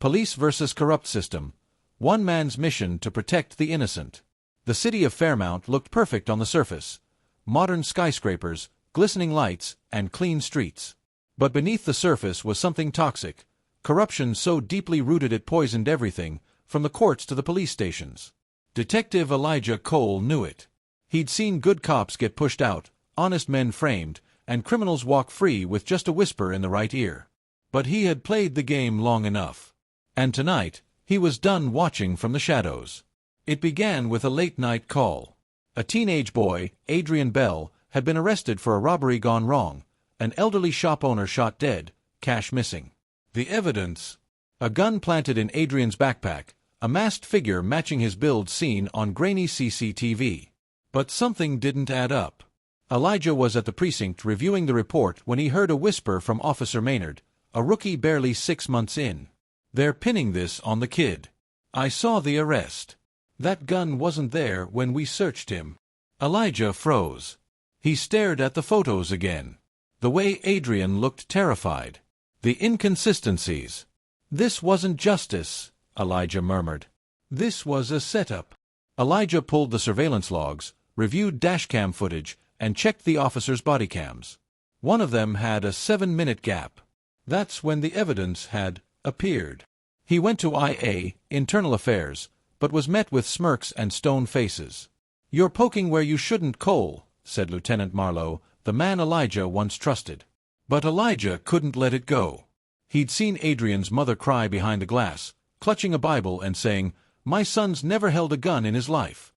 Police versus corrupt system. One man's mission to protect the innocent. The city of Fairmount looked perfect on the surface. Modern skyscrapers, glistening lights, and clean streets. But beneath the surface was something toxic. Corruption so deeply rooted it poisoned everything, from the courts to the police stations. Detective Elijah Cole knew it. He'd seen good cops get pushed out, honest men framed, and criminals walk free with just a whisper in the right ear. But he had played the game long enough. And tonight, he was done watching from the shadows. It began with a late-night call. A teenage boy, Adrian Bell, had been arrested for a robbery gone wrong. An elderly shop owner shot dead, cash missing. The evidence: a gun planted in Adrian's backpack, a masked figure matching his build seen on grainy CCTV. But something didn't add up. Elijah was at the precinct reviewing the report when he heard a whisper from Officer Maynard, a rookie barely 6 months in. "They're pinning this on the kid. I saw the arrest. That gun wasn't there when we searched him." Elijah froze. He stared at the photos again. The way Adrian looked terrified. The inconsistencies. "This wasn't justice," Elijah murmured. "This was a setup." Elijah pulled the surveillance logs, reviewed dashcam footage, and checked the officers' body cams. One of them had a 7-minute gap. That's when the evidence had appeared. He went to IA, Internal Affairs, but was met with smirks and stone faces. "You're poking where you shouldn't, Cole," said Lieutenant Marlowe, the man Elijah once trusted. But Elijah couldn't let it go. He'd seen Adrian's mother cry behind the glass, clutching a Bible and saying, "My son's never held a gun in his life."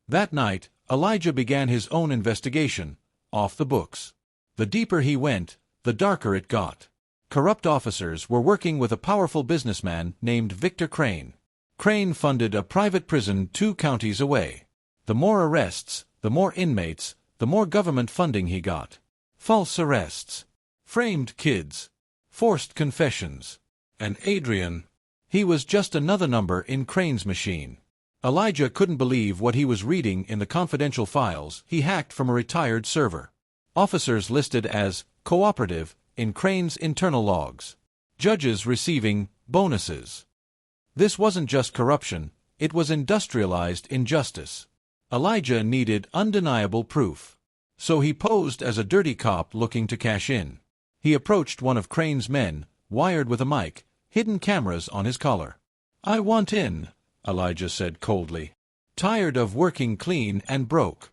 That night, Elijah began his own investigation, off the books. The deeper he went, the darker it got. Corrupt officers were working with a powerful businessman named Victor Crane. Crane funded a private prison 2 counties away. The more arrests, the more inmates, the more government funding he got. False arrests. Framed kids. Forced confessions. And Adrian, he was just another number in Crane's machine. Elijah couldn't believe what he was reading in the confidential files he hacked from a retired server. Officers listed as cooperative in Crane's internal logs. Judges receiving bonuses. This wasn't just corruption, it was industrialized injustice. Elijah needed undeniable proof. So he posed as a dirty cop looking to cash in. He approached one of Crane's men, wired with a mic, hidden cameras on his collar. "I want in," Elijah said coldly. "Tired of working clean and broke."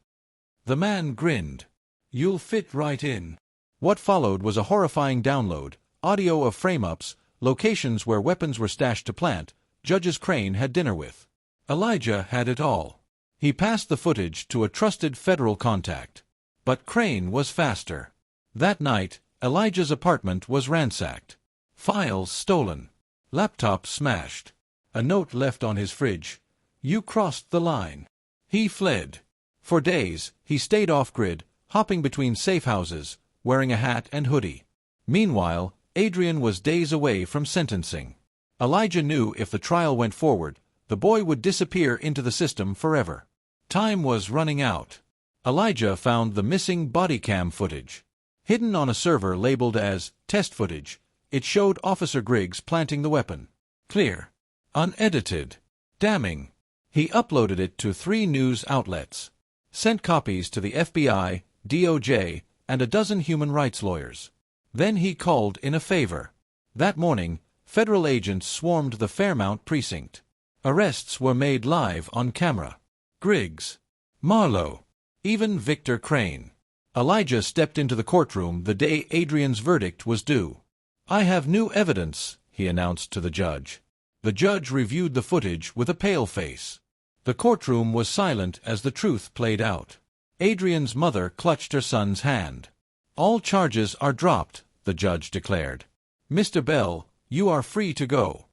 The man grinned. "You'll fit right in." What followed was a horrifying download, audio of frame-ups, locations where weapons were stashed to plant, judges Crane had dinner with. Elijah had it all. He passed the footage to a trusted federal contact. But Crane was faster. That night, Elijah's apartment was ransacked. Files stolen. Laptop smashed. A note left on his fridge. "You crossed the line." He fled. For days, he stayed off-grid, hopping between safe houses, wearing a hat and hoodie. Meanwhile, Adrian was days away from sentencing. Elijah knew if the trial went forward, the boy would disappear into the system forever. Time was running out. Elijah found the missing body cam footage. Hidden on a server labeled as test footage, it showed Officer Griggs planting the weapon. Clear. Unedited. Damning. He uploaded it to 3 news outlets. Sent copies to the FBI, DOJ, and a dozen human rights lawyers. Then he called in a favor. That morning, federal agents swarmed the Fairmount precinct. Arrests were made live on camera. Griggs. Marlowe. Even Victor Crane. Elijah stepped into the courtroom the day Adrian's verdict was due. "I have new evidence," he announced to the judge. The judge reviewed the footage with a pale face. The courtroom was silent as the truth played out. Adrian's mother clutched her son's hand. "All charges are dropped," the judge declared. "Mr. Bell, you are free to go."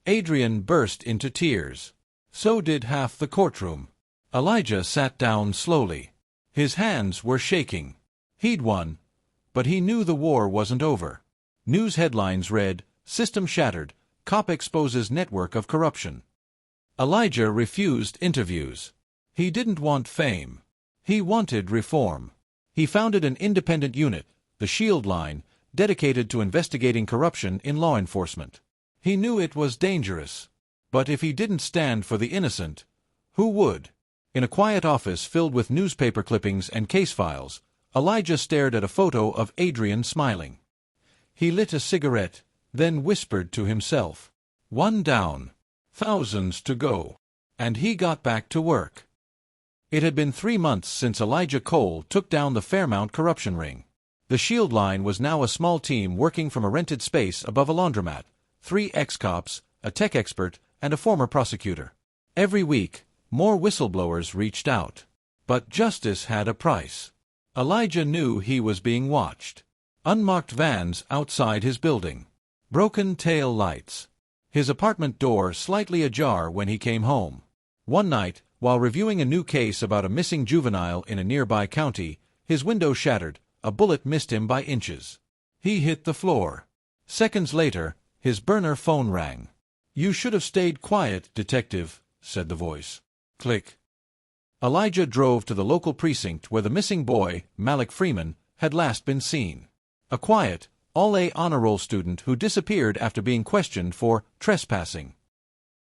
Adrian burst into tears. So did half the courtroom. Elijah sat down slowly. His hands were shaking. He'd won, but he knew the war wasn't over. News headlines read, "System shattered, cop exposes network of corruption." Elijah refused interviews. He didn't want fame. He wanted reform. He founded an independent unit, the Shield Line, dedicated to investigating corruption in law enforcement. He knew it was dangerous. But if he didn't stand for the innocent, who would? In a quiet office filled with newspaper clippings and case files, Elijah stared at a photo of Adrian smiling. He lit a cigarette, then whispered to himself, "One down, thousands to go." And he got back to work. It had been 3 months since Elijah Cole took down the Fairmount corruption ring. The Shield Line was now a small team working from a rented space above a laundromat, 3 ex-cops, a tech expert, and a former prosecutor. Every week, more whistleblowers reached out. But justice had a price. Elijah knew he was being watched. Unmarked vans outside his building. Broken tail lights. His apartment door slightly ajar when he came home. One night, while reviewing a new case about a missing juvenile in a nearby county, his window shattered, a bullet missed him by inches. He hit the floor. Seconds later, his burner phone rang. "You should have stayed quiet, detective," said the voice. Click. Elijah drove to the local precinct where the missing boy, Malik Freeman, had last been seen. A quiet, all-A honor roll student who disappeared after being questioned for trespassing.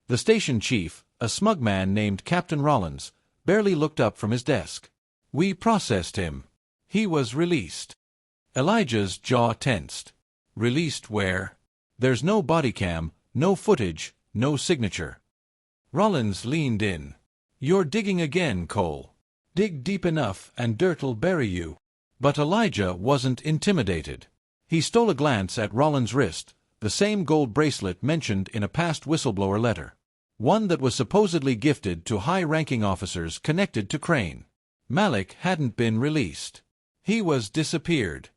The station chief, a smug man named Captain Rollins, barely looked up from his desk. "We processed him. He was released." Elijah's jaw tensed. "Released where?" "There's no body cam, no footage, no signature." Rollins leaned in. "You're digging again, Cole. Dig deep enough and dirt'll bury you." But Elijah wasn't intimidated. He stole a glance at Rollins' wrist, the same gold bracelet mentioned in a past whistleblower letter. One that was supposedly gifted to high-ranking officers connected to Crane. Malik hadn't been released. He was disappeared.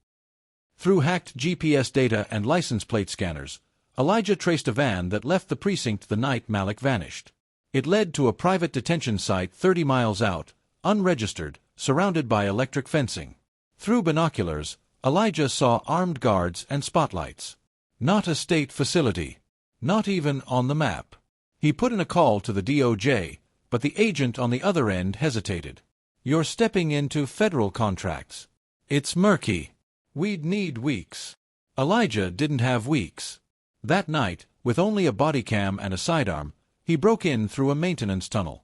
Through hacked GPS data and license plate scanners, Elijah traced a van that left the precinct the night Malik vanished. It led to a private detention site 30 miles out, unregistered, surrounded by electric fencing. Through binoculars, Elijah saw armed guards and spotlights. Not a state facility. Not even on the map. He put in a call to the DOJ, but the agent on the other end hesitated. "You're stepping into federal contracts. It's murky. We'd need weeks." Elijah didn't have weeks. That night, with only a body cam and a sidearm, he broke in through a maintenance tunnel.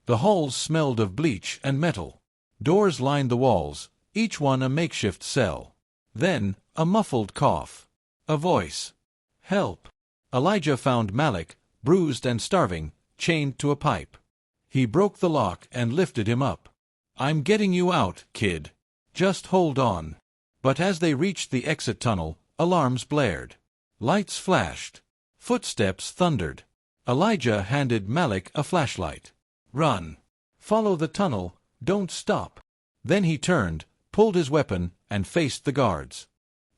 The halls smelled of bleach and metal. Doors lined the walls, each one a makeshift cell. Then, a muffled cough. A voice. "Help." Elijah found Malik, bruised and starving, chained to a pipe. He broke the lock and lifted him up. "I'm getting you out, kid. Just hold on." But as they reached the exit tunnel, alarms blared. Lights flashed. Footsteps thundered. Elijah handed Malik a flashlight. "Run. Follow the tunnel, don't stop." Then he turned, pulled his weapon, and faced the guards.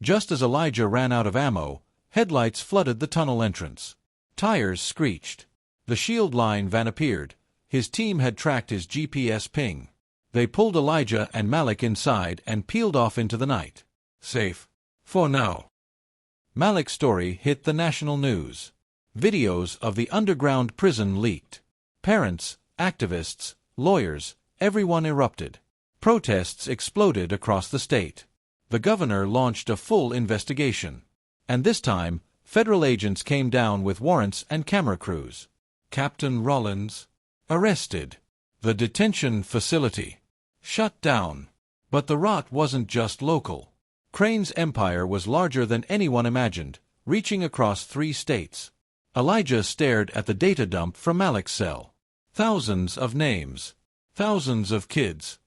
Just as Elijah ran out of ammo, headlights flooded the tunnel entrance. Tires screeched. The Shield Line van appeared. His team had tracked his GPS ping. They pulled Elijah and Malik inside and peeled off into the night. Safe. For now. Malik's story hit the national news. Videos of the underground prison leaked. Parents, activists, lawyers, everyone erupted. Protests exploded across the state. The governor launched a full investigation. And this time, federal agents came down with warrants and camera crews. Captain Rollins arrested. The detention facility shut down. But the rot wasn't just local. Crane's empire was larger than anyone imagined, reaching across 3 states. Elijah stared at the data dump from Malik's cell. Thousands of names. Thousands of kids.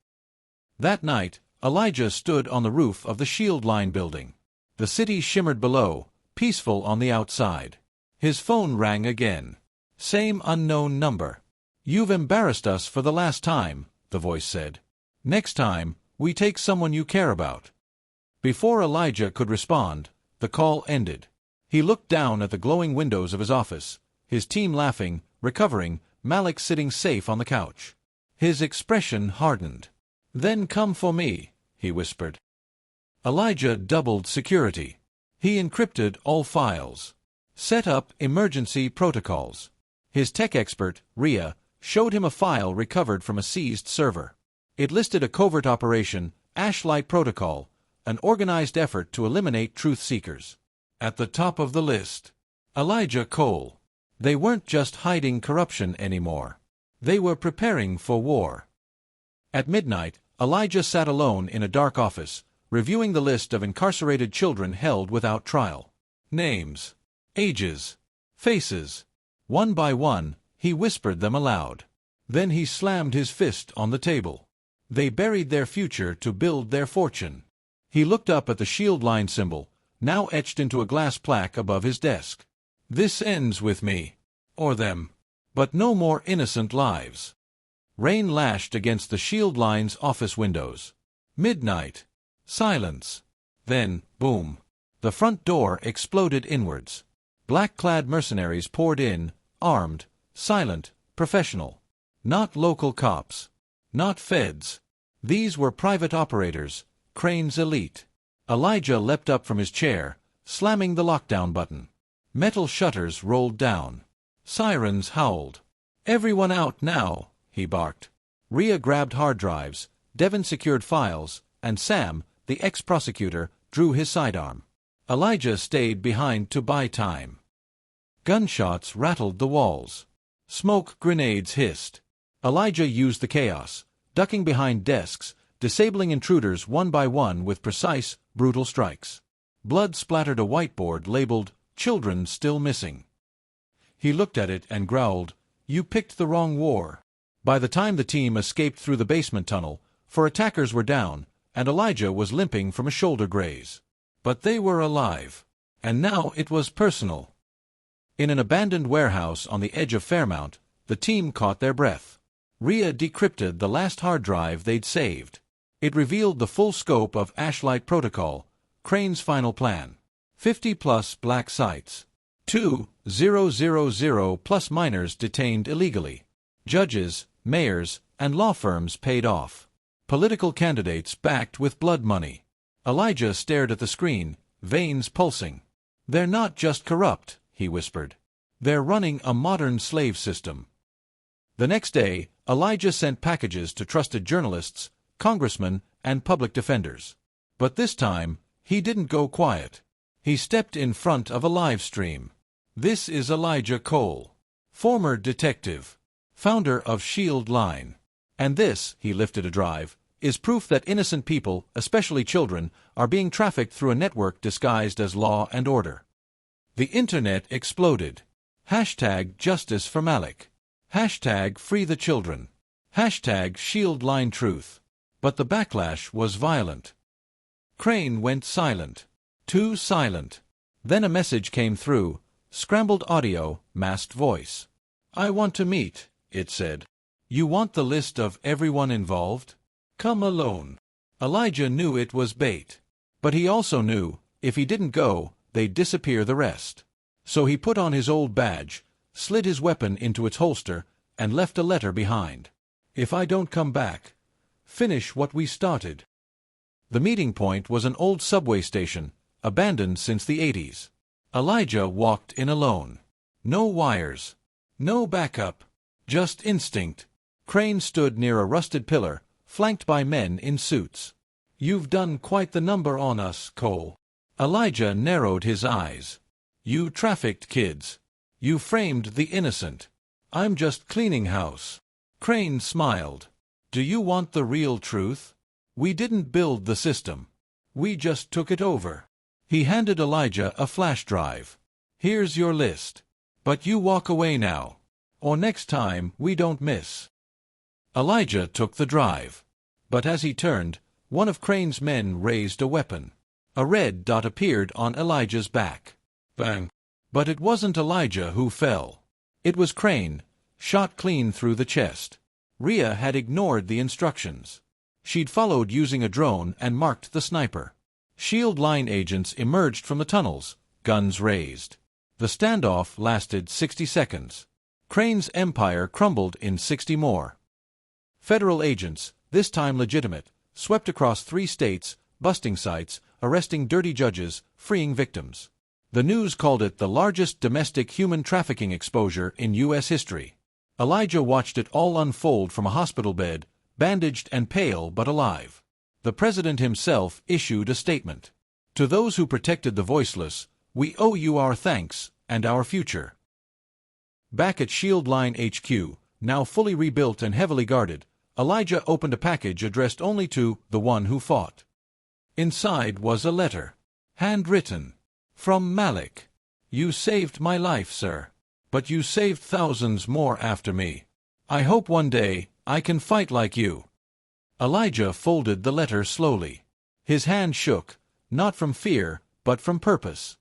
That night, Elijah stood on the roof of the Shield Line building. The city shimmered below, peaceful on the outside. His phone rang again. Same unknown number. "You've embarrassed us for the last time," the voice said. "Next time, we take someone you care about." Before Elijah could respond, the call ended. He looked down at the glowing windows of his office, his team laughing, recovering, Malik sitting safe on the couch. His expression hardened. "Then come for me," he whispered. Elijah doubled security. He encrypted all files. Set up emergency protocols. His tech expert, Rhea, showed him a file recovered from a seized server. It listed a covert operation, Ashlight Protocol, an organized effort to eliminate truth seekers. At the top of the list, Elijah Cole. They weren't just hiding corruption anymore. They were preparing for war. At midnight, Elijah sat alone in a dark office, reviewing the list of incarcerated children held without trial. Names, ages, faces. One by one, he whispered them aloud. Then he slammed his fist on the table. They buried their future to build their fortune. He looked up at the shield line symbol, now etched into a glass plaque above his desk. This ends with me. Or them. But no more innocent lives. Rain lashed against the shield line's office windows. Midnight. Silence. Then, boom. The front door exploded inwards. Black-clad mercenaries poured in, armed, silent, professional. Not local cops. Not feds. These were private operators, Crane's elite. Elijah leapt up from his chair, slamming the lockdown button. Metal shutters rolled down. Sirens howled. "Everyone out now," he barked. Rhea grabbed hard drives, Devin secured files, and Sam, the ex-prosecutor, drew his sidearm. Elijah stayed behind to buy time. Gunshots rattled the walls. Smoke grenades hissed. Elijah used the chaos, ducking behind desks, disabling intruders one by one with precise, brutal strikes. Blood splattered a whiteboard labeled, "Children Still Missing." He looked at it and growled, "You picked the wrong war." By the time the team escaped through the basement tunnel, 4 attackers were down, and Elijah was limping from a shoulder graze. But they were alive. And now it was personal. In an abandoned warehouse on the edge of Fairmount, the team caught their breath. Rhea decrypted the last hard drive they'd saved. It revealed the full scope of Ashlight Protocol, Crane's final plan. 50-plus black sites. 2,000+ minors detained illegally. Judges, mayors, and law firms paid off. Political candidates backed with blood money. Elijah stared at the screen, veins pulsing. "They're not just corrupt," he whispered. "They're running a modern slave system." The next day, Elijah sent packages to trusted journalists, congressmen, and public defenders. But this time, he didn't go quiet. He stepped in front of a live stream. This is Elijah Cole, former detective, founder of Shield Line. And this, he lifted a drive, is proof that innocent people, especially children, are being trafficked through a network disguised as law and order. The internet exploded. Hashtag Justice for Malik. Hashtag Free the Children. Hashtag Shield Line Truth. But the backlash was violent. Crane went silent. Too silent. Then a message came through, scrambled audio, masked voice. "I want to meet," it said. "You want the list of everyone involved? Come alone." Elijah knew it was bait. But he also knew, if he didn't go, they'd disappear the rest. So he put on his old badge, slid his weapon into its holster, and left a letter behind. "If I don't come back, finish what we started." The meeting point was an old subway station, abandoned since the 80s. Elijah walked in alone. No wires. No backup. Just instinct. Crane stood near a rusted pillar, flanked by men in suits. "You've done quite the number on us, Cole." Elijah narrowed his eyes. "You trafficked kids. You framed the innocent. I'm just cleaning house." Crane smiled. "Do you want the real truth? We didn't build the system. We just took it over." He handed Elijah a flash drive. "Here's your list. But you walk away now. Or next time we don't miss." Elijah took the drive. But as he turned, one of Crane's men raised a weapon. A red dot appeared on Elijah's back. Bang! But it wasn't Elijah who fell. It was Crane, shot clean through the chest. Rhea had ignored the instructions. She'd followed using a drone and marked the sniper. Shield Line agents emerged from the tunnels, guns raised. The standoff lasted 60 seconds. Crane's empire crumbled in 60 more. Federal agents, this time legitimate, swept across 3 states, busting sites, arresting dirty judges, freeing victims. The news called it the largest domestic human trafficking exposure in U.S. history. Elijah watched it all unfold from a hospital bed, bandaged and pale but alive. The president himself issued a statement. "To those who protected the voiceless, we owe you our thanks," and our future. Back at Shield Line HQ, now fully rebuilt and heavily guarded, Elijah opened a package addressed only to the one who fought. Inside was a letter. Handwritten. From Malik. "You saved my life, sir. But you saved thousands more after me. I hope one day I can fight like you." Elijah folded the letter slowly. His hand shook, not from fear, but from purpose.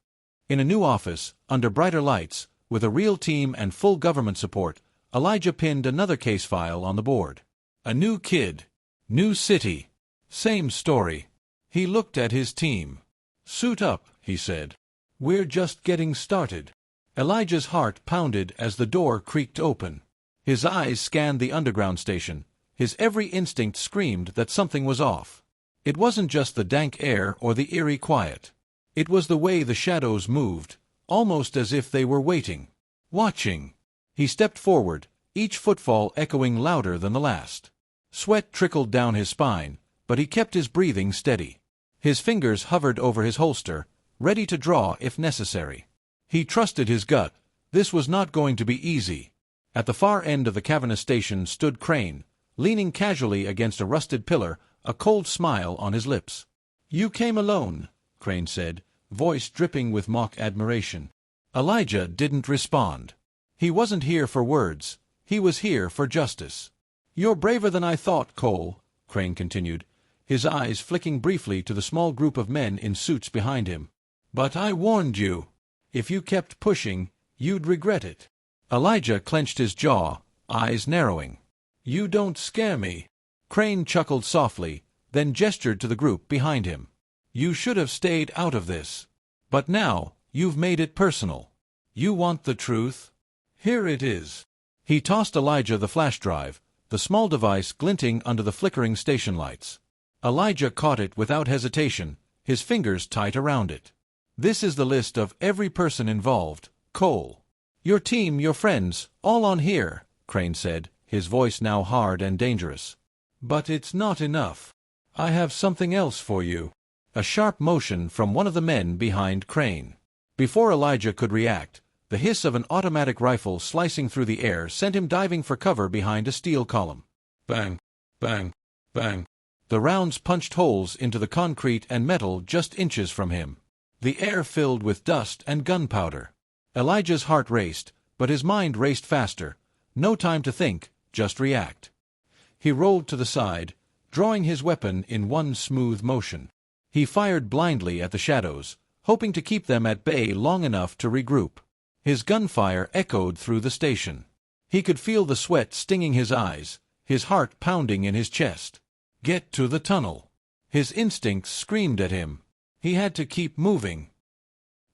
In a new office, under brighter lights, with a real team and full government support, Elijah pinned another case file on the board. A new kid. New city. Same story. He looked at his team. "Suit up," he said. "We're just getting started." Elijah's heart pounded as the door creaked open. His eyes scanned the underground station. His every instinct screamed that something was off. It wasn't just the dank air or the eerie quiet. It was the way the shadows moved, almost as if they were waiting. Watching. He stepped forward, each footfall echoing louder than the last. Sweat trickled down his spine, but he kept his breathing steady. His fingers hovered over his holster, ready to draw if necessary. He trusted his gut. This was not going to be easy. At the far end of the cavernous station stood Crane, leaning casually against a rusted pillar, a cold smile on his lips. "You came alone," Crane said, voice dripping with mock admiration. Elijah didn't respond. He wasn't here for words. He was here for justice. "You're braver than I thought, Cole," Crane continued, his eyes flicking briefly to the small group of men in suits behind him. "But I warned you. If you kept pushing, you'd regret it." Elijah clenched his jaw, eyes narrowing. "You don't scare me." Crane chuckled softly, then gestured to the group behind him. "You should have stayed out of this. But now, you've made it personal. You want the truth? Here it is." He tossed Elijah the flash drive, the small device glinting under the flickering station lights. Elijah caught it without hesitation, his fingers tight around it. "This is the list of every person involved, Cole. Your team, your friends, all on here," Crane said, his voice now hard and dangerous. "But it's not enough. I have something else for you." A sharp motion from one of the men behind Crane. Before Elijah could react, the hiss of an automatic rifle slicing through the air sent him diving for cover behind a steel column. Bang, bang, bang. The rounds punched holes into the concrete and metal just inches from him. The air filled with dust and gunpowder. Elijah's heart raced, but his mind raced faster. No time to think, just react. He rolled to the side, drawing his weapon in one smooth motion. He fired blindly at the shadows, hoping to keep them at bay long enough to regroup. His gunfire echoed through the station. He could feel the sweat stinging his eyes, his heart pounding in his chest. Get to the tunnel. His instincts screamed at him. He had to keep moving.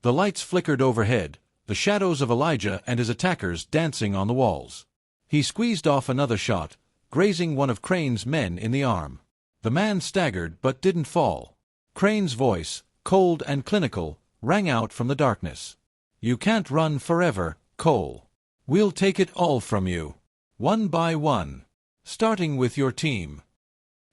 The lights flickered overhead, the shadows of Elijah and his attackers dancing on the walls. He squeezed off another shot, grazing one of Crane's men in the arm. The man staggered but didn't fall. Crane's voice, cold and clinical, rang out from the darkness. "You can't run forever, Cole. We'll take it all from you. One by one. Starting with your team."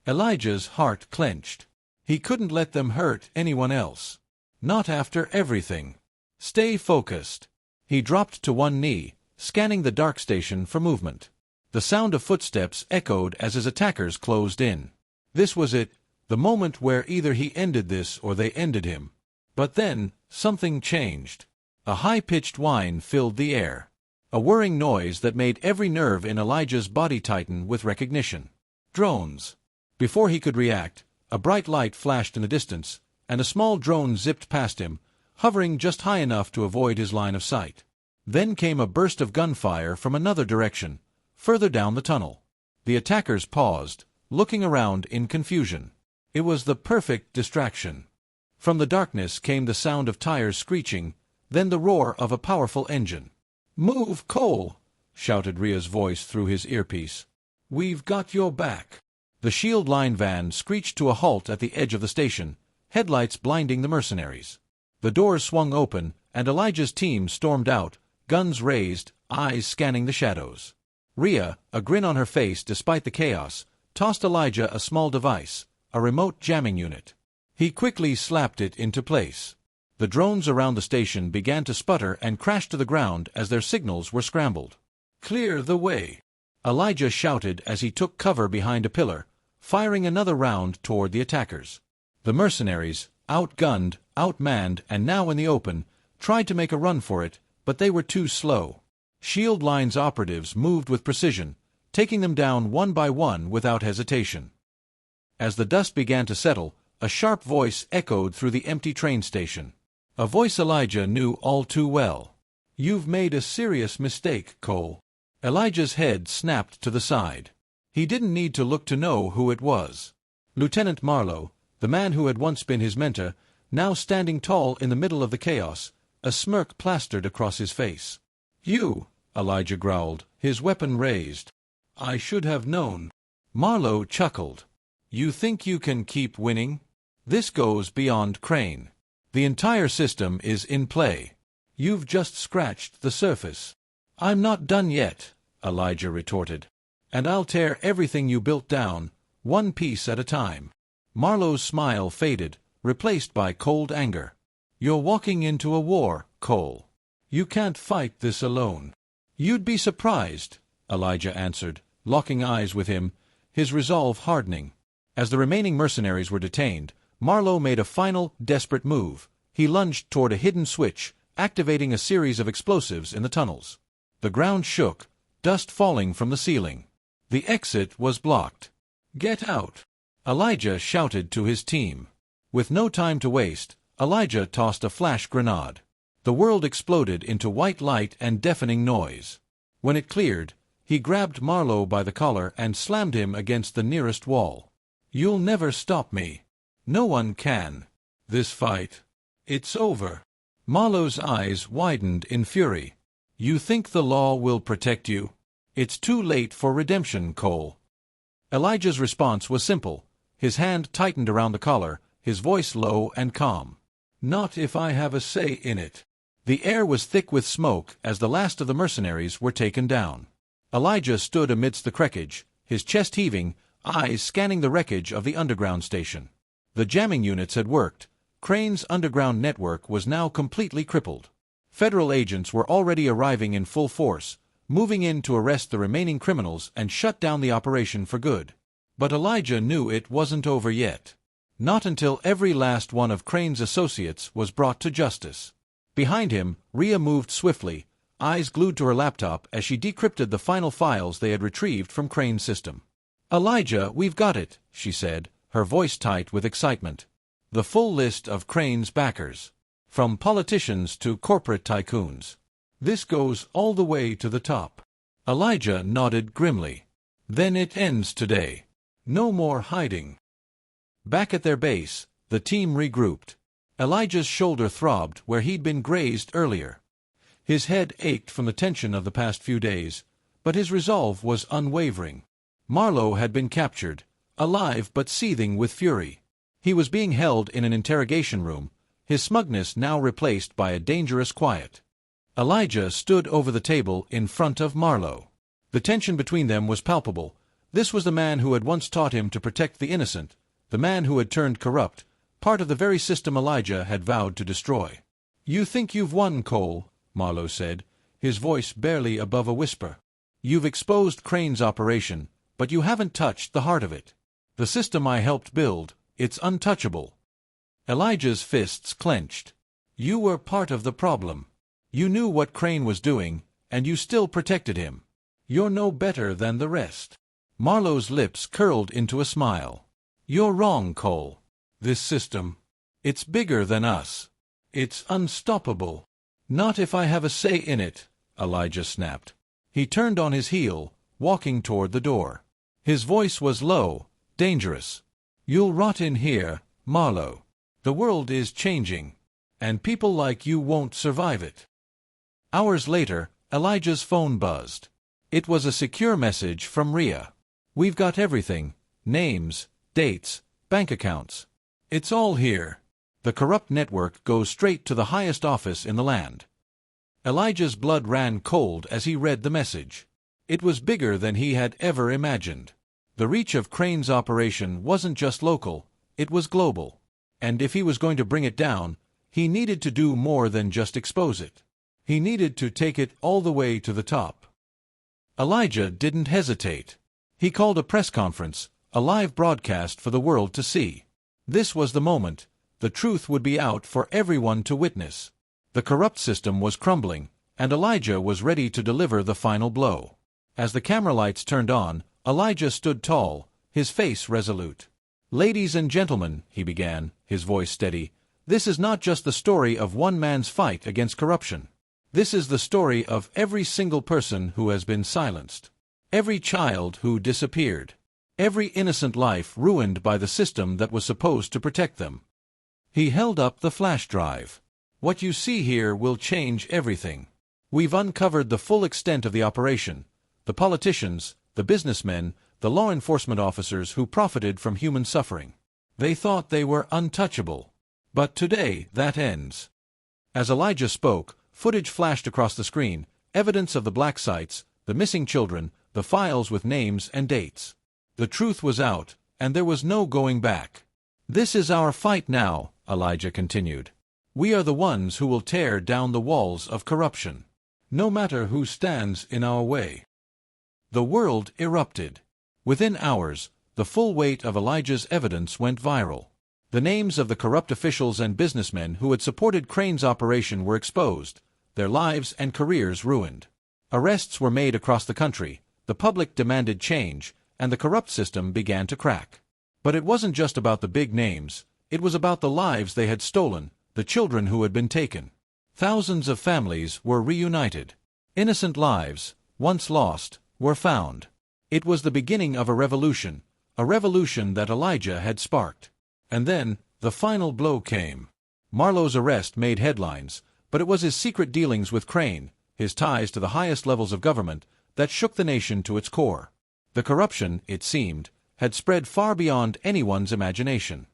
Elijah's heart clenched. He couldn't let them hurt anyone else. Not after everything. Stay focused. He dropped to one knee, scanning the dark station for movement. The sound of footsteps echoed as his attackers closed in. This was it, the moment where either he ended this or they ended him. But then, something changed. A high-pitched whine filled the air. A whirring noise that made every nerve in Elijah's body tighten with recognition. Drones. Before he could react, a bright light flashed in the distance, and a small drone zipped past him, hovering just high enough to avoid his line of sight. Then came a burst of gunfire from another direction, further down the tunnel. The attackers paused, looking around in confusion. It was the perfect distraction. From the darkness came the sound of tires screeching, then the roar of a powerful engine. "Move, Cole!" shouted Rhea's voice through his earpiece. "We've got your back." The Shield Line van screeched to a halt at the edge of the station, headlights blinding the mercenaries. The doors swung open, and Elijah's team stormed out, guns raised, eyes scanning the shadows. Rhea, a grin on her face despite the chaos, tossed Elijah a small device, a remote jamming unit. He quickly slapped it into place. The drones around the station began to sputter and crash to the ground as their signals were scrambled. "Clear the way!" Elijah shouted as he took cover behind a pillar, firing another round toward the attackers. The mercenaries, outgunned, outmanned, and now in the open, tried to make a run for it, but they were too slow. Shield Line's operatives moved with precision, taking them down one by one without hesitation. As the dust began to settle, a sharp voice echoed through the empty train station. A voice Elijah knew all too well. "You've made a serious mistake, Cole." Elijah's head snapped to the side. He didn't need to look to know who it was. Lieutenant Marlowe, the man who had once been his mentor, now standing tall in the middle of the chaos, a smirk plastered across his face. "You," Elijah growled, his weapon raised. "I should have known." Marlowe chuckled. "You think you can keep winning? This goes beyond Crane. The entire system is in play. You've just scratched the surface." "I'm not done yet," Elijah retorted. "And I'll tear everything you built down, one piece at a time." Marlowe's smile faded, replaced by cold anger. "You're walking into a war, Cole. You can't fight this alone." "You'd be surprised," Elijah answered, locking eyes with him, his resolve hardening. As the remaining mercenaries were detained, Marlowe made a final, desperate move. He lunged toward a hidden switch, activating a series of explosives in the tunnels. The ground shook, dust falling from the ceiling. The exit was blocked. "Get out!" Elijah shouted to his team. With no time to waste, Elijah tossed a flash grenade. The world exploded into white light and deafening noise. When it cleared, he grabbed Marlowe by the collar and slammed him against the nearest wall. "You'll never stop me. No one can. This fight, it's over." Marlowe's eyes widened in fury. "You think the law will protect you? It's too late for redemption, Cole." Elijah's response was simple. His hand tightened around the collar, his voice low and calm. "Not if I have a say in it." The air was thick with smoke as the last of the mercenaries were taken down. Elijah stood amidst the wreckage, his chest heaving, eyes scanning the wreckage of the underground station. The jamming units had worked. Crane's underground network was now completely crippled. Federal agents were already arriving in full force, moving in to arrest the remaining criminals and shut down the operation for good. But Elijah knew it wasn't over yet. Not until every last one of Crane's associates was brought to justice. Behind him, Rhea moved swiftly, eyes glued to her laptop as she decrypted the final files they had retrieved from Crane's system. "Elijah, we've got it," she said, her voice tight with excitement. "The full list of Crane's backers. From politicians to corporate tycoons. This goes all the way to the top." Elijah nodded grimly. "Then it ends today. No more hiding." Back at their base, the team regrouped. Elijah's shoulder throbbed where he'd been grazed earlier. His head ached from the tension of the past few days, but his resolve was unwavering. Marlowe had been captured, alive but seething with fury. He was being held in an interrogation room, his smugness now replaced by a dangerous quiet. Elijah stood over the table in front of Marlowe. The tension between them was palpable. This was the man who had once taught him to protect the innocent, the man who had turned corrupt, part of the very system Elijah had vowed to destroy. "You think you've won, Cole," Marlowe said, his voice barely above a whisper. "You've exposed Crane's operation, but you haven't touched the heart of it. The system I helped build, it's untouchable." Elijah's fists clenched. "You were part of the problem. You knew what Crane was doing, and you still protected him. You're no better than the rest." Marlowe's lips curled into a smile. "You're wrong, Cole. This system, it's bigger than us. It's unstoppable." "Not if I have a say in it," Elijah snapped. He turned on his heel, walking toward the door. His voice was low, dangerous. "You'll rot in here, Marlowe. The world is changing, and people like you won't survive it." Hours later, Elijah's phone buzzed. It was a secure message from Rhea. "We've got everything, names, dates, bank accounts. It's all here. The corrupt network goes straight to the highest office in the land." Elijah's blood ran cold as he read the message. It was bigger than he had ever imagined. The reach of Crane's operation wasn't just local, it was global. And if he was going to bring it down, he needed to do more than just expose it. He needed to take it all the way to the top. Elijah didn't hesitate. He called a press conference, a live broadcast for the world to see. This was the moment. The truth would be out for everyone to witness. The corrupt system was crumbling, and Elijah was ready to deliver the final blow. As the camera lights turned on, Elijah stood tall, his face resolute. "Ladies and gentlemen," he began, his voice steady, "this is not just the story of one man's fight against corruption. This is the story of every single person who has been silenced, every child who disappeared, every innocent life ruined by the system that was supposed to protect them." He held up the flash drive. "What you see here will change everything. We've uncovered the full extent of the operation, the politicians, the businessmen, the law enforcement officers who profited from human suffering. They thought they were untouchable. But today, that ends." As Elijah spoke, footage flashed across the screen, evidence of the black sites, the missing children, the files with names and dates. The truth was out, and there was no going back. "This is our fight now," Elijah continued. "We are the ones who will tear down the walls of corruption, no matter who stands in our way." The world erupted. Within hours, the full weight of Elijah's evidence went viral. The names of the corrupt officials and businessmen who had supported Crane's operation were exposed, their lives and careers ruined. Arrests were made across the country, the public demanded change, and the corrupt system began to crack. But it wasn't just about the big names, it was about the lives they had stolen, the children who had been taken. Thousands of families were reunited. Innocent lives, once lost, were found. It was the beginning of a revolution that Elijah had sparked. And then, the final blow came. Marlowe's arrest made headlines, but it was his secret dealings with Crane, his ties to the highest levels of government, that shook the nation to its core. The corruption, it seemed, had spread far beyond anyone's imagination.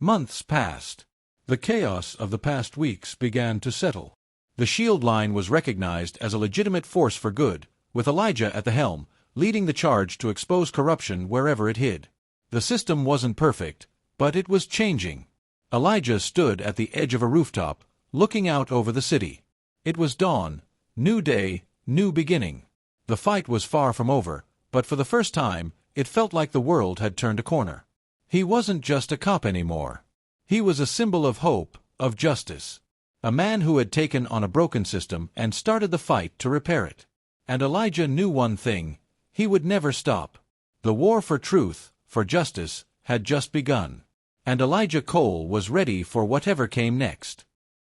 Months passed. The chaos of the past weeks began to settle. The Shield Line was recognized as a legitimate force for good, with Elijah at the helm, leading the charge to expose corruption wherever it hid. The system wasn't perfect, but it was changing. Elijah stood at the edge of a rooftop, looking out over the city. It was dawn, new day, new beginning. The fight was far from over, but for the first time, it felt like the world had turned a corner. He wasn't just a cop anymore. He was a symbol of hope, of justice. A man who had taken on a broken system and started the fight to repair it. And Elijah knew one thing: he would never stop. The war for truth, for justice, had just begun. And Elijah Cole was ready for whatever came next.